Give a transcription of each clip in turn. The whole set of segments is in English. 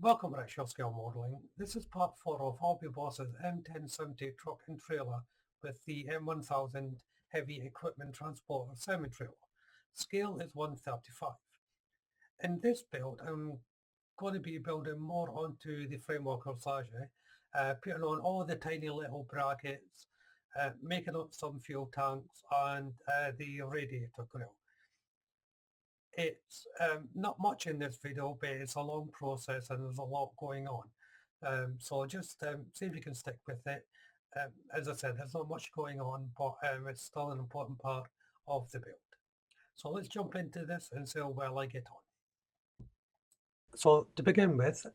Welcome to Shell Scale Modelling. This is part 4 of Hobby Boss's M1070 truck and trailer with the M1000 heavy equipment transporter semi-trailer. Scale is 135. In this build, I'm going to be building more onto the framework corsage, putting on all the tiny little brackets, making up some fuel tanks and the radiator grill. It's not much in this video, but it's a long process and there's a lot going on. So just see if you can stick with it. As I said, there's not much going on, but it's still an important part of the build. So let's jump into this and see how well I get on. So to begin with,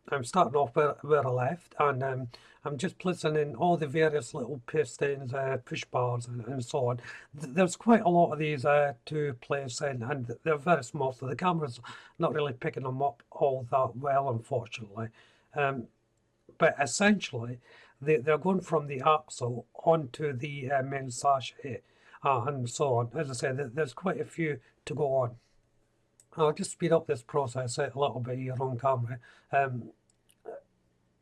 I'm starting off where I left, and I'm just placing in all the various little pistons, push bars and so on. There's quite a lot of these to place in, and they're very small, so the camera's not really picking them up all that well, unfortunately. But essentially, they're going from the axle onto the main sachet and so on. As I said, there's quite a few to go on. I'll just speed up this process a little bit here on camera.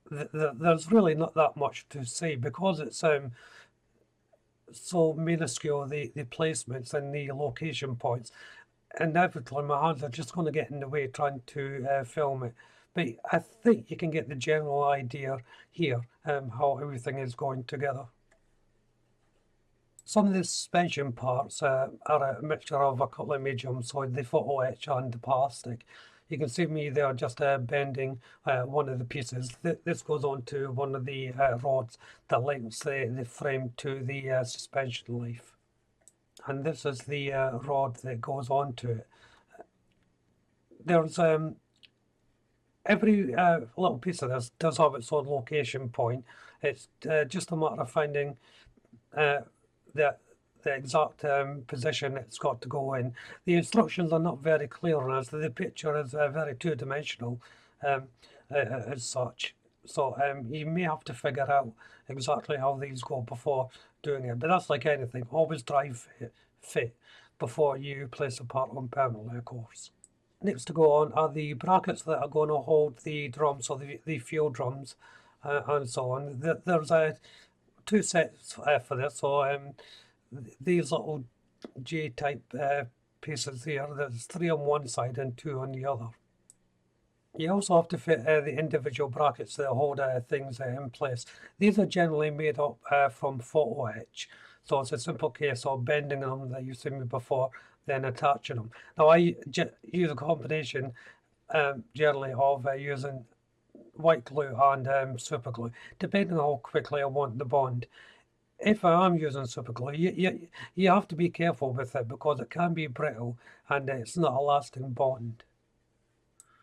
There's really not that much to say because it's so minuscule, the placements and the location points. Inevitably, my hands are just going to get in the way trying to film it. But I think you can get the general idea here, how everything is going together. Some of the suspension parts are a mixture of a couple of mediums, so the photo etch and the plastic. You can see me there just bending one of the pieces. This goes on to one of the rods that links the frame to the suspension leaf. And this is the rod that goes on to it. There's every little piece of this does have its own location point. It's just a matter of finding the exact position it's got to go in. The instructions are not very clear on us. The picture is very two-dimensional as such. So you may have to figure out exactly how these go before doing it. But that's like anything. Always drive fit before you place a part on permanently, of course. Next to go on are the brackets that are going to hold the drums, so the fuel drums and so on. There's two sets for this, so these little J-type pieces here, there's 3 on one side and 2 on the other. You also have to fit the individual brackets that hold things in place. These are generally made up from photo etch, so it's a simple case of bending them that you've seen me before, then attaching them. Now I use a combination generally of using white glue and super glue, depending on how quickly I want the bond. If I am using super glue, you have to be careful with it because it can be brittle and it's not a lasting bond.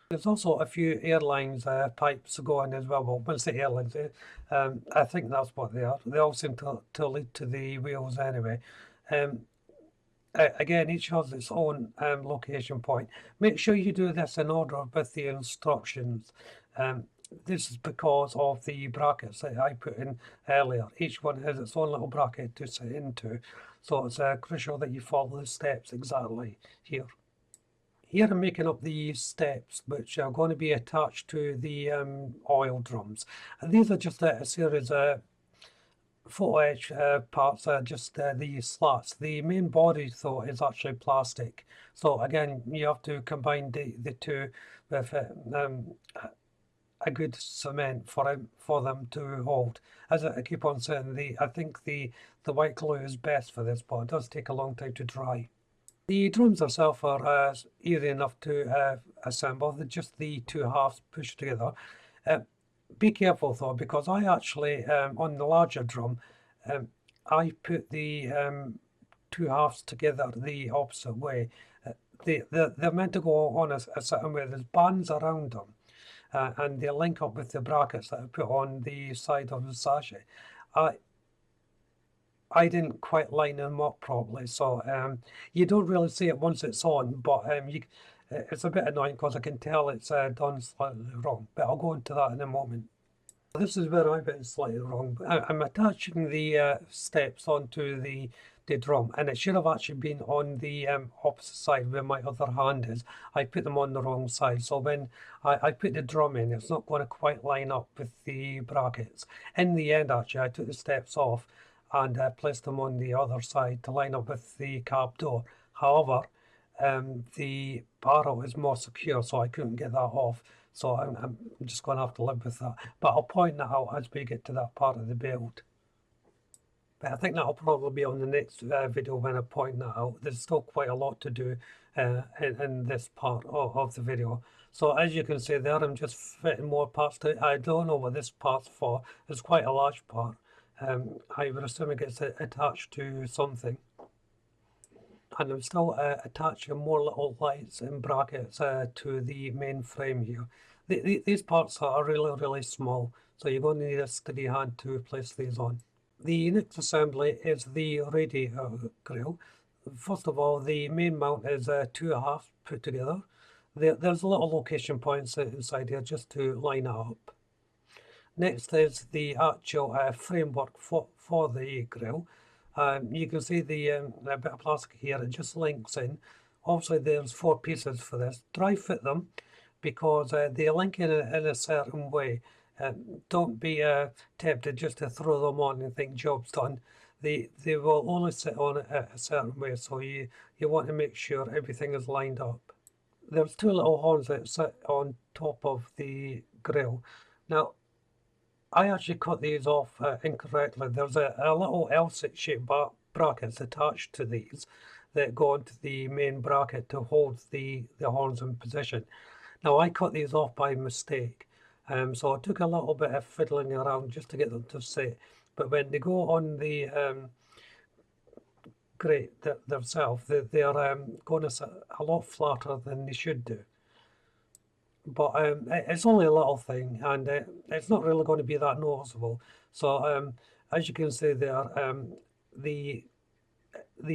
There's also a few airlines pipes going as well. Well, when I say airlines, I think that's what they are. They all seem to lead to the wheels anyway. Again, each has its own location point. Make sure you do this in order with the instructions. This is because of the brackets that I put in earlier. Each one has its own little bracket to sit into, so it's crucial that you follow the steps exactly here. Here I'm making up the steps which are going to be attached to the oil drums. And these are just a series of photo etch parts, just the slats. The main body though is actually plastic. So again, you have to combine the two with a good cement for them to hold. As I keep on saying, I think the white glue is best for this, but it does take a long time to dry. The drums themselves are easy enough to assemble. They're just the two halves pushed together. Be careful though, because I actually, on the larger drum, I put the two halves together the opposite way. They're meant to go on a certain way. There's bands around them. And they link up with the brackets that I put on the side of the sachet. I didn't quite line them up properly, so you don't really see it once it's on, but it's a bit annoying because I can tell it's done slightly wrong, but I'll go into that in a moment. This is where I've been slightly wrong. I'm attaching the steps onto the the drum, and it should have actually been on the opposite side where my other hand is. I put them on the wrong side, so when I put the drum in, it's not going to quite line up with the brackets. In the end, actually, I took the steps off and placed them on the other side to line up with the cab door. However, the barrel is more secure, so I couldn't get that off. So I'm just going to have to live with that. But I'll point that out as we get to that part of the build. But I think that'll probably be on the next video when I point that out. There's still quite a lot to do in this part of the video. So as you can see there, I'm just fitting more parts to it. I don't know what this part's for. It's quite a large part. I would assume it gets attached to something. And I'm still attaching more little lights and brackets to the main frame here. These parts are really small, so you're going to need a steady hand to place these on. The next assembly is the radiator grille. First of all, the main mount is 2.5 put together. There's little location points inside here just to line it up. Next is the actual framework for the grille. You can see the bit of plastic here, it just links in. Obviously there's 4 pieces for this. Dry fit them because they link in a certain way. Don't be tempted just to throw them on and think job's done. They will only sit on a certain way, so you want to make sure everything is lined up. There's 2 little horns that sit on top of the grille. Now, I actually cut these off incorrectly. There's a little L-shaped brackets attached to these that go onto the main bracket to hold the horns in position. Now I cut these off by mistake, so it took a little bit of fiddling around just to get them to sit. But when they go on the grate themselves, they're going to sit a lot flatter than they should do. But it's only a little thing, and it's not really going to be that noticeable. So as you can see there, the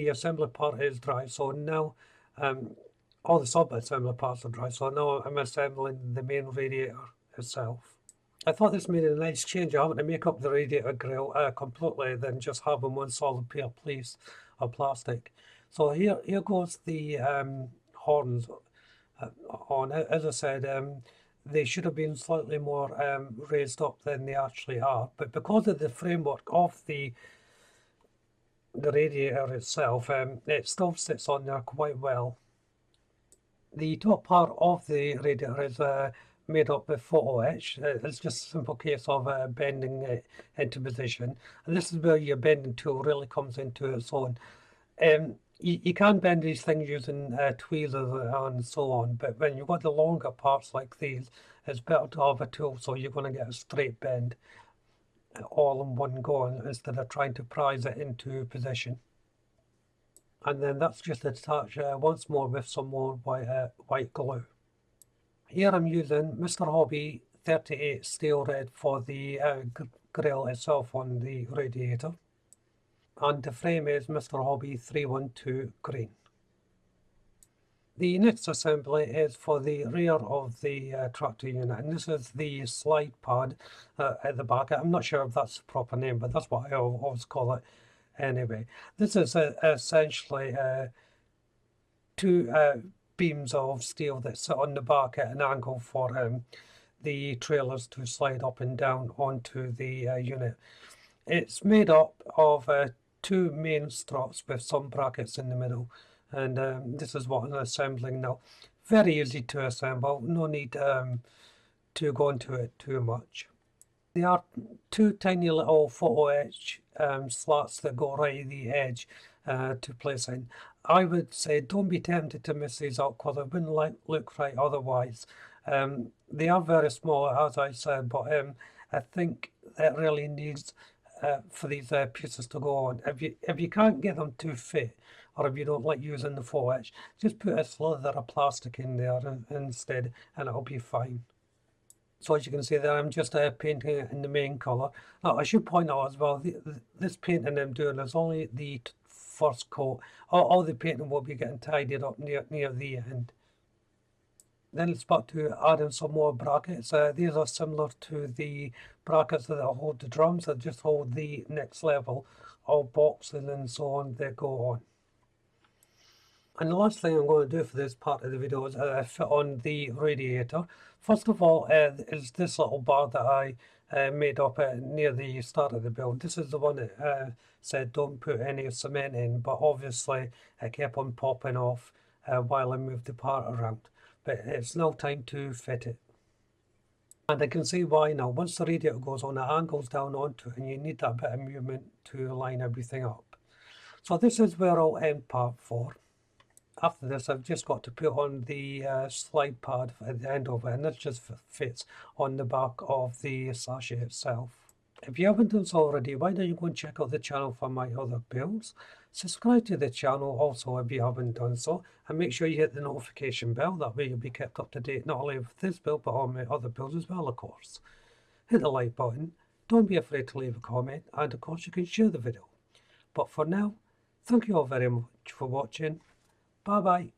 assembly part is dry. So now all the sub-assembly parts are dry. So now I'm assembling the main radiator itself. I thought this made a nice change, having to make up the radiator grille completely than just having one solid piece of plastic. So here goes the horns on. As I said, they should have been slightly more raised up than they actually are, but because of the framework of the radiator itself, it still sits on there quite well. The top part of the radiator is made up with photo etch. It's just a simple case of bending it into position, and this is where your bending tool really comes into its own. You can bend these things using tweezers and so on, but when you've got the longer parts like these, it's better to have a tool so you're going to get a straight bend all in one go instead of trying to prise it into position. And then that's just attached once more with some more white glue. Here I'm using Mr. Hobby 38 steel red for the grille itself on the radiator. And the frame is Mr. Hobby 312 green. The next assembly is for the rear of the tractor unit, and this is the slide pad at the back. I'm not sure if that's the proper name, but that's what I always call it anyway. This is essentially 2 beams of steel that sit on the back at an angle for the trailers to slide up and down onto the unit. It's made up of 2 main struts with some brackets in the middle, and this is what I'm assembling now. Very easy to assemble, no need to go into it too much. There are 2 tiny little photo etch slats that go right at the edge to place in. I would say don't be tempted to miss these out because it wouldn't look right otherwise. They are very small, as I said, but I think that really needs for these pieces to go on. If you can't get them to fit, or if you don't like using the photo etch, just put a slither of plastic in there instead, and it'll be fine. So as you can see there, I'm just painting it in the main colour. Now I should point out as well, this painting I'm doing is only the first coat. All the painting will be getting tidied up near the end. Then it's back to adding some more brackets. These are similar to the brackets that hold the drums, that just hold the next level all boxes and so on that go on. And the last thing I'm going to do for this part of the video is fit on the radiator. First of all, is this little bar that I made up near the start of the build. This is the one that said don't put any cement in, but obviously it kept on popping off while I moved the part around. But it's now time to fit it. And I can see why now. Once the radiator goes on, it angles down onto it, and you need that bit of movement to line everything up. So this is where I'll end part 4. After this, I've just got to put on the slide pad at the end of it, and this just fits on the back of the sachet itself. If you haven't done so already, why don't you go and check out the channel for my other builds? Subscribe to the channel also if you haven't done so, and make sure you hit the notification bell. That way you'll be kept up to date not only with this build but on my other builds as well, of course. Hit the like button, don't be afraid to leave a comment, and of course you can share the video. But for now, thank you all very much for watching. Bye bye.